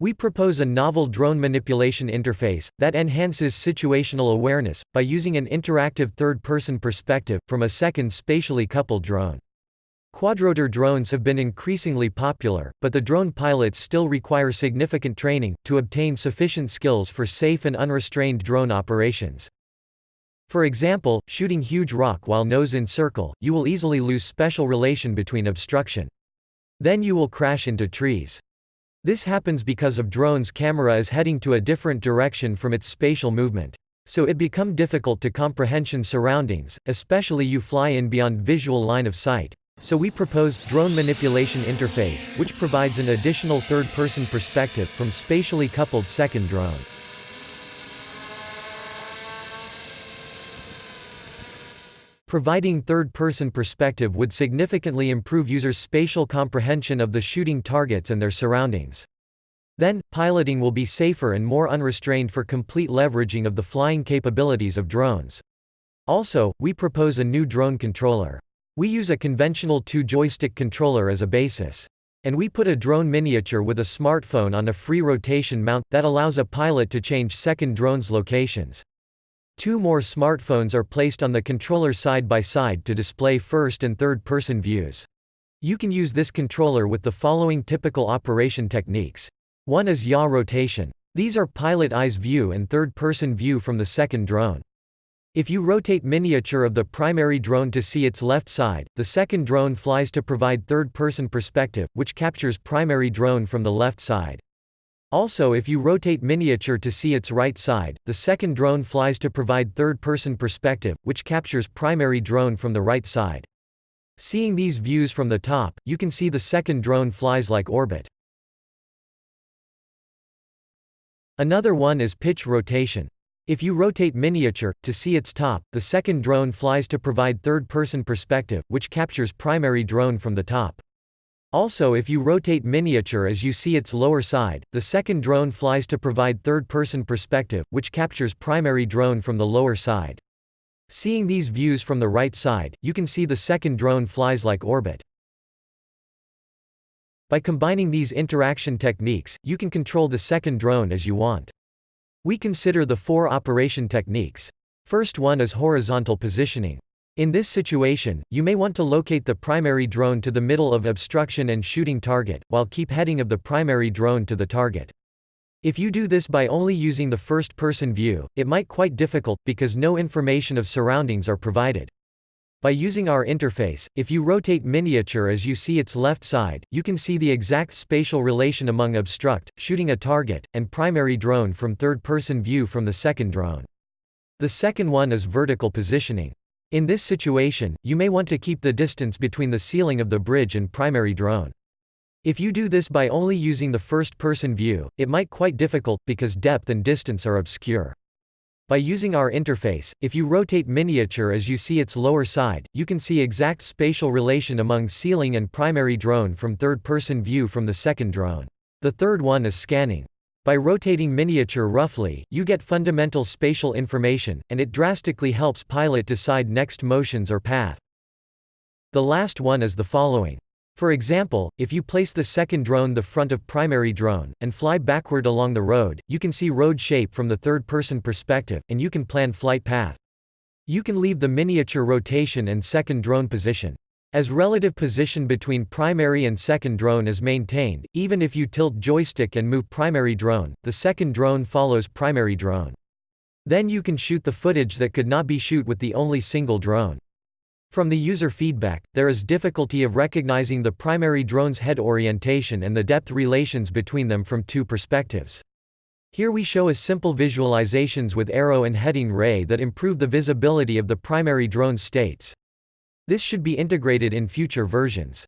We propose a novel drone manipulation interface that enhances situational awareness by using an interactive third-person perspective from a second spatially coupled drone. Quadrotor drones have been increasingly popular, but the drone pilots still require significant training to obtain sufficient skills for safe and unrestrained drone operations. For example, shooting huge rock while nose in circle, you will easily lose spatial relation between obstruction. Then you will crash into trees. This happens because of drone's camera is heading to a different direction from its spatial movement. So it become difficult to comprehension surroundings, especially you fly in beyond visual line of sight. So we propose drone manipulation interface, which provides an additional third-person perspective from spatially coupled second drone. Providing third-person perspective would significantly improve users' spatial comprehension of the shooting targets and their surroundings. Then, piloting will be safer and more unrestrained for complete leveraging of the flying capabilities of drones. Also, we propose a new drone controller. We use a conventional two-joystick controller as a basis. And we put a drone miniature with a smartphone on a free rotation mount that allows a pilot to change second drone's locations. 2 more smartphones are placed on the controller side by side to display first and third person views. You can use this controller with the following typical operation techniques. One is yaw rotation. These are pilot eyes view and third person view from the second drone. If you rotate miniature of the primary drone to see its left side, the second drone flies to provide third person perspective, which captures primary drone from the left side. Also, if you rotate miniature to see its right side, the second drone flies to provide third-person perspective, which captures primary drone from the right side. Seeing these views from the top, you can see the second drone flies like orbit. Another one is pitch rotation. If you rotate miniature to see its top, the second drone flies to provide third-person perspective, which captures primary drone from the top. Also, if you rotate miniature as you see its lower side, the second drone flies to provide third-person perspective, which captures primary drone from the lower side. Seeing these views from the right side, you can see the second drone flies like orbit. By combining these interaction techniques, you can control the second drone as you want. We consider the 4 operation techniques. First one is horizontal positioning. In this situation, you may want to locate the primary drone to the middle of obstruction and shooting target, while keep heading of the primary drone to the target. If you do this by only using the first-person view, it might quite difficult, because no information of surroundings are provided. By using our interface, if you rotate miniature as you see its left side, you can see the exact spatial relation among obstruct, shooting a target, and primary drone from third-person view from the second drone. The second one is vertical positioning. In this situation, you may want to keep the distance between the ceiling of the bridge and primary drone. If you do this by only using the first-person view, it might quite difficult, because depth and distance are obscure. By using our interface, if you rotate miniature as you see its lower side, you can see exact spatial relation among ceiling and primary drone from third-person view from the second drone. The third one is scanning. By rotating miniature roughly, you get fundamental spatial information, and it drastically helps pilot decide next motions or path. The last one is the following. For example, if you place the second drone the front of primary drone, and fly backward along the road, you can see road shape from the third-person perspective, and you can plan flight path. You can leave the miniature rotation and second drone position. As relative position between primary and second drone is maintained, even if you tilt joystick and move primary drone, the second drone follows primary drone. Then you can shoot the footage that could not be shoot with the only single drone. From the user feedback, there is difficulty of recognizing the primary drone's head orientation and the depth relations between them from 2 perspectives. Here we show a simple visualizations with arrow and heading ray that improve the visibility of the primary drone states. This should be integrated in future versions.